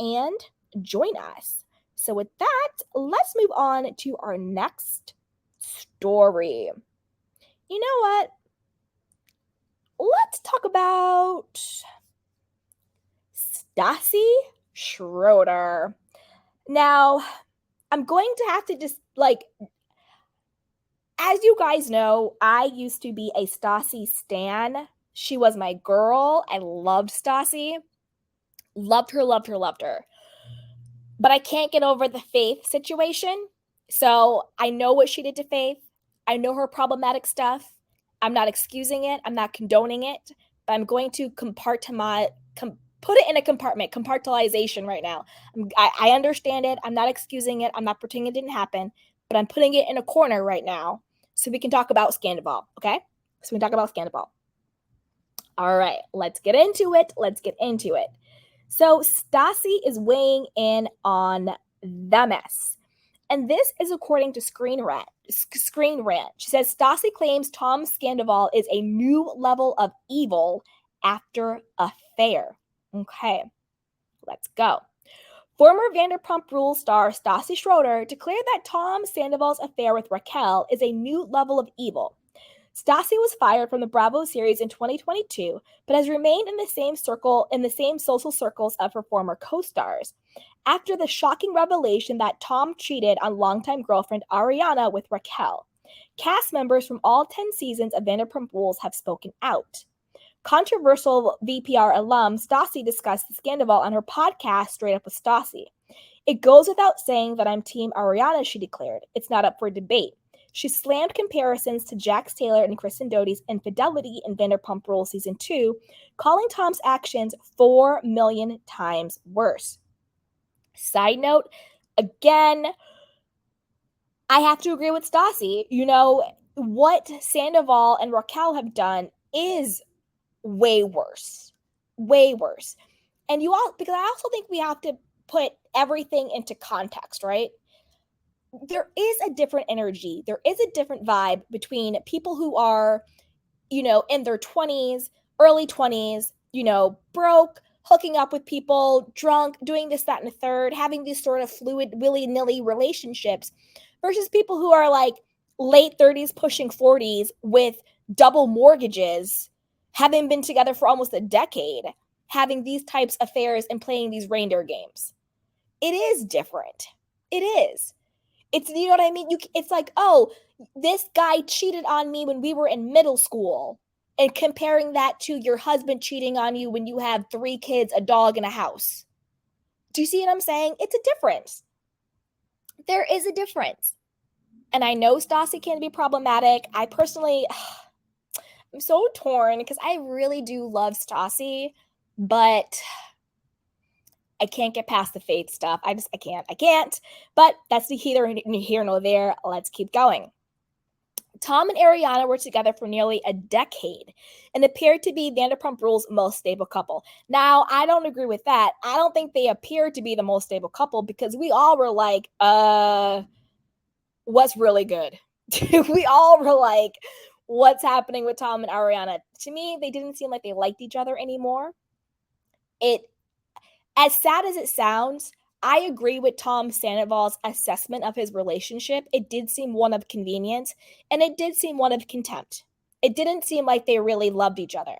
and join us. So with that, let's move on to our next story. You know what? Let's talk about Stassi Schroeder. Now, I'm going to have to just as you guys know, I used to be a Stassi stan. She was my girl. I loved Stassi. Loved her, loved her, loved her. But I can't get over the Faith situation. So I know what she did to Faith. I know her problematic stuff. I'm not excusing it. I'm not condoning it. But I'm going to put it in a compartment, compartmentalization right now. I understand it. I'm not excusing it. I'm not pretending it didn't happen. But I'm putting it in a corner right now so we can talk about Sandoval, okay? So we can talk about Sandoval. All right, let's get into it. So Stassi is weighing in on the mess. And this is according to Screen Rant. She says, Stassi claims Tom Sandoval is a new level of evil after affair. Okay, let's go. Former Vanderpump Rules star Stassi Schroeder declared that Tom Sandoval's affair with Raquel is a new level of evil. Stassi was fired from the Bravo series in 2022, but has remained in the same social circles of her former co-stars. After the shocking revelation that Tom cheated on longtime girlfriend Ariana with Raquel, cast members from all 10 seasons of Vanderpump Rules have spoken out. Controversial VPR alum Stassi discussed the scandal on her podcast Straight Up with Stassi. It goes without saying that I'm Team Ariana, she declared. It's not up for debate. She slammed comparisons to Jax Taylor and Kristen Doute's infidelity in Vanderpump Rules Season 2, calling Tom's actions 4 million times worse. Side note, again, I have to agree with Stassi. You know, what Sandoval and Raquel have done is way worse. Way worse. And because I also think we have to put everything into context, right? There is a different energy. There is a different vibe between people who are, in their 20s, early 20s, broke, hooking up with people, drunk, doing this, that, and the third, having these sort of fluid, willy-nilly relationships versus people who are like late 30s, pushing 40s with double mortgages, having been together for almost a decade, having these types of affairs and playing these reindeer games. It is different. It is. It's, you know what I mean? It's like, oh, this guy cheated on me when we were in middle school, and comparing that to your husband cheating on you when you have 3 kids, a dog, and a house. Do you see what I'm saying? It's a difference. There is a difference. And I know Stassi can be problematic. I personally, I'm so torn because I really do love Stassi, but I can't get past the Faith stuff. I can't. But that's neither here nor there. Let's keep going. Tom and Ariana were together for nearly a decade and appeared to be Vanderpump Rules' most stable couple. Now, I don't agree with that. I don't think they appeared to be the most stable couple because we all were like, what's really good? We all were like, what's happening with Tom and Ariana? To me, they didn't seem like they liked each other anymore. As sad as it sounds, I agree with Tom Sandoval's assessment of his relationship. It did seem one of convenience, and it did seem one of contempt. It didn't seem like they really loved each other.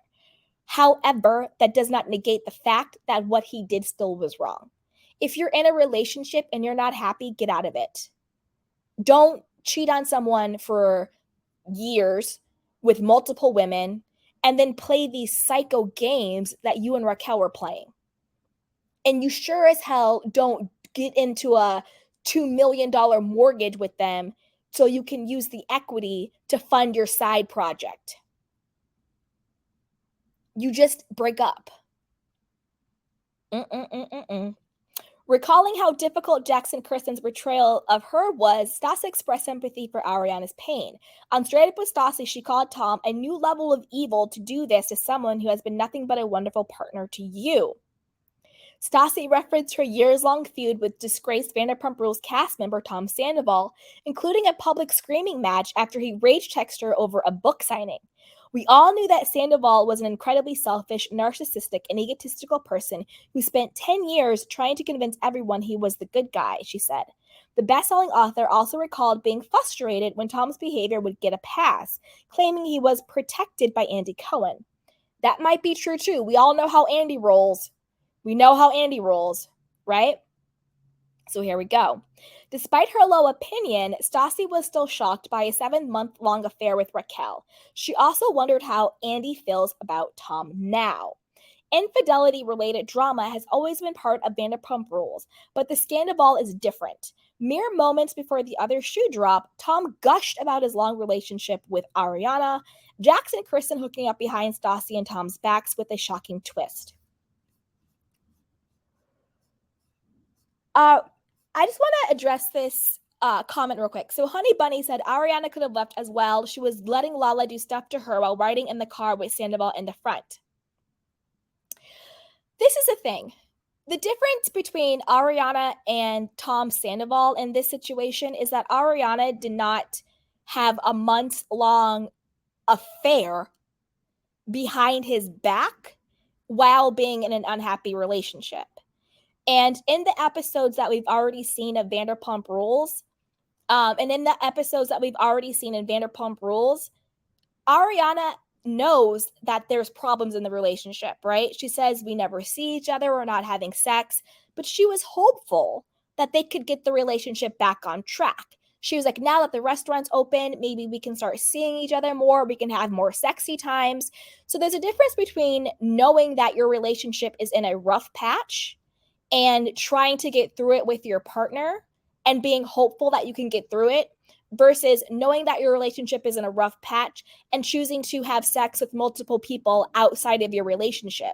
However, that does not negate the fact that what he did still was wrong. If you're in a relationship and you're not happy, get out of it. Don't cheat on someone for years with multiple women and then play these psycho games that you and Raquel were playing. And you sure as hell don't get into a $2 million mortgage with them so you can use the equity to fund your side project. You just break up. Recalling how difficult Jackson Kristen's betrayal of her was, Stassi expressed sympathy for Ariana's pain. On Straight Up with Stassi, she called Tom a new level of evil to do this to someone who has been nothing but a wonderful partner to you. Stassi referenced her years-long feud with disgraced Vanderpump Rules cast member Tom Sandoval, including a public screaming match after he rage-texted her over a book signing. We all knew that Sandoval was an incredibly selfish, narcissistic, and egotistical person who spent 10 years trying to convince everyone he was the good guy, she said. The best-selling author also recalled being frustrated when Tom's behavior would get a pass, claiming he was protected by Andy Cohen. That might be true too. We all know how Andy rolls. We know how Andy rolls, right? So here we go. Despite her low opinion, Stassi was still shocked by a 7-month-long affair with Raquel. She also wondered how Andy feels about Tom now. Infidelity-related drama has always been part of Vanderpump Rules, but the Sandoval is different. Mere moments before the other shoe drop, Tom gushed about his long relationship with Ariana, Jax and Kristen hooking up behind Stassi and Tom's backs with a shocking twist. I just want to address this comment real quick. So Honey Bunny said Ariana could have left as well. She was letting Lala do stuff to her while riding in the car with Sandoval in the front. This is a thing. The difference between Ariana and Tom Sandoval in this situation is that Ariana did not have a months-long affair behind his back while being in an unhappy relationship. And in the episodes that we've already seen of Vanderpump Rules, Ariana knows that there's problems in the relationship, right? She says, we never see each other, we're not having sex, but she was hopeful that they could get the relationship back on track. She was like, now that the restaurant's open, maybe we can start seeing each other more, we can have more sexy times. So there's a difference between knowing that your relationship is in a rough patch and trying to get through it with your partner and being hopeful that you can get through it versus knowing that your relationship is in a rough patch and choosing to have sex with multiple people outside of your relationship,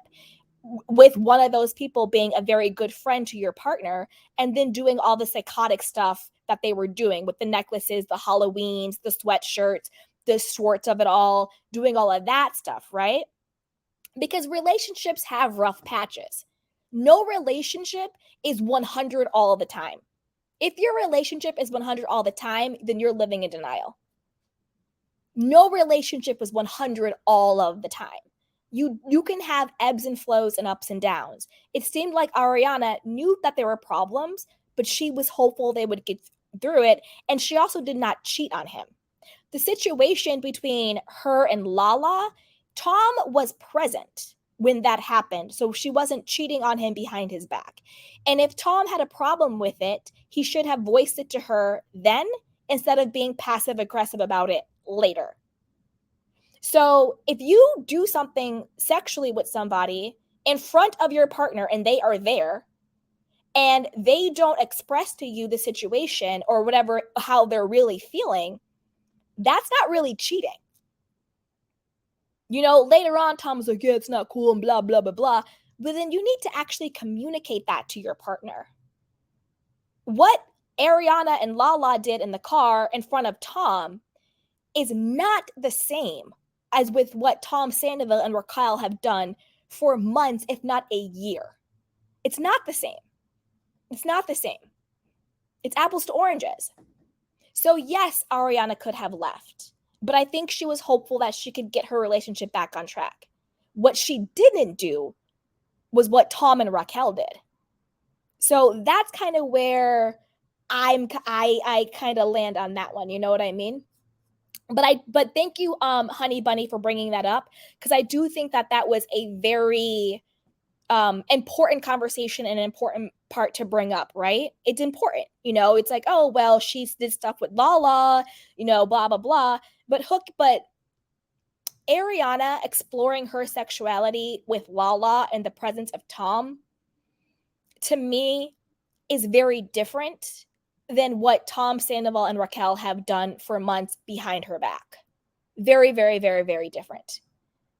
with one of those people being a very good friend to your partner, and then doing all the psychotic stuff that they were doing with the necklaces, the Halloweens, the sweatshirts, the sorts of it all, doing all of that stuff, right? Because relationships have rough patches. No relationship is 100 all the time. If your relationship is 100 all the time, then you're living in denial. No relationship is 100 all of the time. You can have ebbs and flows and ups and downs. It seemed like Ariana knew that there were problems, but she was hopeful they would get through it, and she also did not cheat on him. The situation between her and Lala, Tom was present when that happened, so she wasn't cheating on him behind his back. And if Tom had a problem with it, he should have voiced it to her then instead of being passive aggressive about it later. So if you do something sexually with somebody in front of your partner and they are there and they don't express to you the situation or whatever, how they're really feeling, that's not really cheating. You know, later on, Tom's like, yeah, it's not cool and blah, blah, blah, blah. But then you need to actually communicate that to your partner. What Ariana and Lala did in the car in front of Tom is not the same as with what Tom Sandoval and Raquel have done for months, if not a year. It's not the same. It's not the same. It's apples to oranges. So yes, Ariana could have left, but I think she was hopeful that she could get her relationship back on track. What she didn't do was what Tom and Raquel did. So that's kind of where I kind of land on that one. You know what I mean? But thank you, Honey Bunny, for bringing that up, because I do think that that was a very important conversation and an important part to bring up, right? It's important, you know. It's like, oh well, she did stuff with Lala, you know, blah blah blah. But Ariana exploring her sexuality with Lala in the presence of Tom, to me, is very different than what Tom Sandoval and Raquel have done for months behind her back. Very, very, very, very different.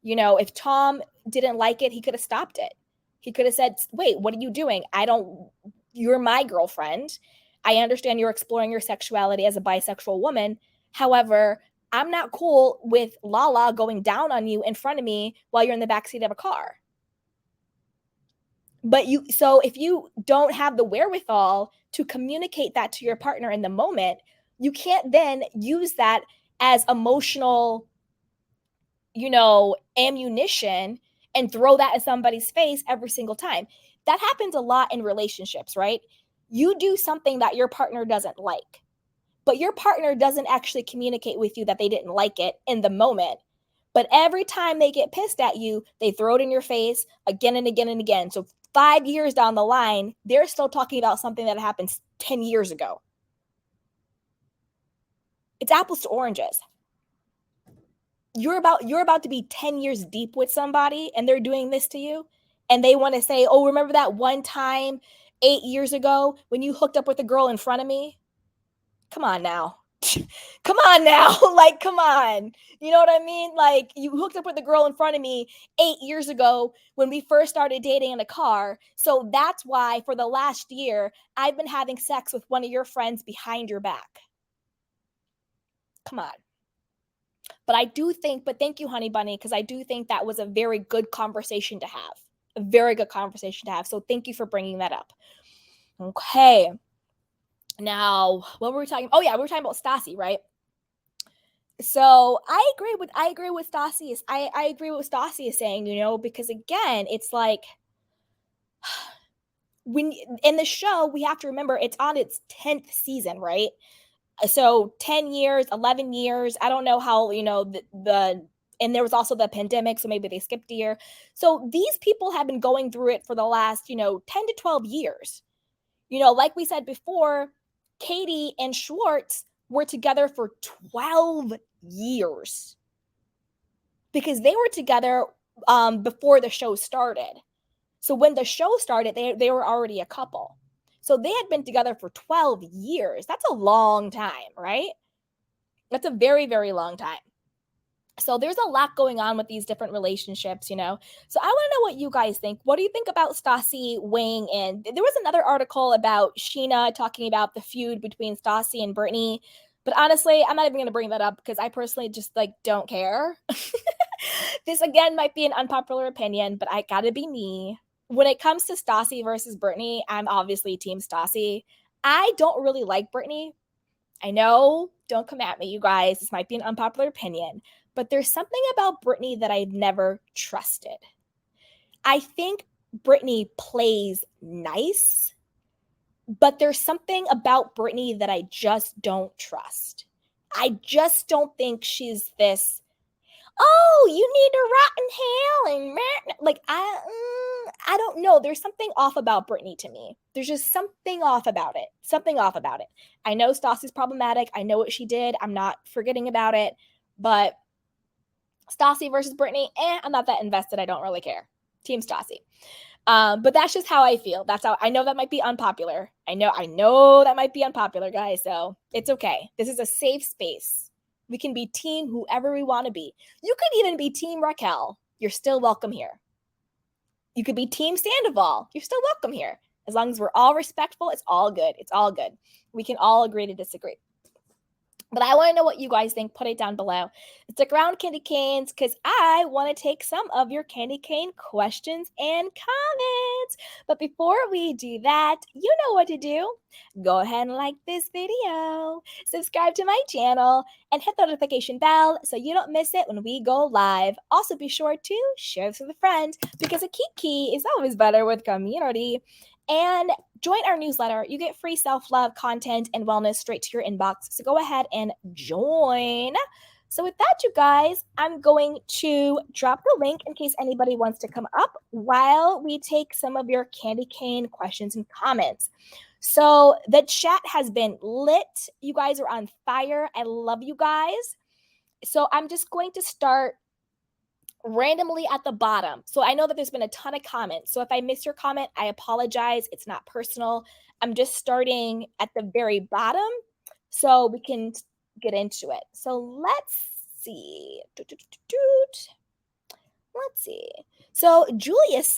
You know, if Tom didn't like it, he could have stopped it. He could have said, wait, what are you doing? You're my girlfriend. I understand you're exploring your sexuality as a bisexual woman. However, I'm not cool with Lala going down on you in front of me while you're in the backseat of a car. So if you don't have the wherewithal to communicate that to your partner in the moment, you can't then use that as emotional, ammunition and throw that at somebody's face every single time. That happens a lot in relationships, right? You do something that your partner doesn't like, but your partner doesn't actually communicate with you that they didn't like it in the moment. But every time they get pissed at you, they throw it in your face again and again and again. So 5 years down the line, they're still talking about something that happened 10 years ago. It's apples to oranges. You're about to be 10 years deep with somebody and they're doing this to you, and they want to say, "Oh, remember that one time 8 years ago when you hooked up with a girl in front of me?" Come on now. Come on now. Like, come on. You know what I mean? Like, you hooked up with a girl in front of me 8 years ago when we first started dating in a car. So that's why for the last year, I've been having sex with one of your friends behind your back. Come on. But thank you, Honey Bunny, because I do think that was a very good conversation to have. A very good conversation to have. So thank you for bringing that up. Okay. Now, what were we talking? Oh yeah, we were talking about Stassi, right? So I agree with Stassi. I agree with what Stassi is saying, because again, it's like when in the show we have to remember it's on its 10th season, right? So 10 years, 11 years. I don't know how, and there was also the pandemic, so maybe they skipped a year. So these people have been going through it for the last, 10 to 12 years. Like we said before, Katie and Schwartz were together for 12 years because they were together before the show started. So when the show started, they were already a couple. So they had been together for 12 years. That's a long time, right? That's a very, very long time. So there's a lot going on with these different relationships, So I want to know what you guys think. What do you think about Stassi weighing in? There was another article about Sheena talking about the feud between Stassi and Brittany. But honestly, I'm not even going to bring that up because I personally just don't care. This again might be an unpopular opinion, but I gotta be me. When it comes to Stassi versus Brittany, I'm obviously team Stassi. I don't really like Brittany. I know, don't come at me, you guys. This might be an unpopular opinion, but there's something about Brittany that I've never trusted. I think Brittany plays nice, but there's something about Brittany that I just don't trust. I just don't think she's this, "Oh, you need to rot in hell," and like I don't know. There's something off about Brittany to me. There's just something off about it. Something off about it. I know Stassi's problematic. I know what she did. I'm not forgetting about it. But Stassi versus Brittany, I'm not that invested. I don't really care. Team Stassi. But that's just how I feel. That's how I know that might be unpopular. I know that might be unpopular, guys. So it's okay. This is a safe space. We can be team whoever we want to be. You could even be team Raquel. You're still welcome here. You could be team Sandoval. You're still welcome here. As long as we're all respectful, it's all good. It's all good. We can all agree to disagree. But I want to know what you guys think. Put it down below. Stick around, Candy Canes, because I want to take some of your Candy Cane questions and comments. But before we do that, you know what to do. Go ahead and like this video, subscribe to my channel, and hit the notification bell so you don't miss it when we go live. Also, be sure to share this with a friend because a kiki is always better with community. And join our newsletter. You get free self-love content and wellness straight to your inbox. So go ahead and join. So with that, you guys, I'm going to drop the link in case anybody wants to come up while we take some of your Candy Cane questions and comments. So the chat has been lit. You guys are on fire. I love you guys. So I'm just going to start randomly at the bottom. So I know that there's been a ton of comments. So if I miss your comment, I apologize. It's not personal. I'm just starting at the very bottom so we can get into it. So let's see. Let's see. So Julius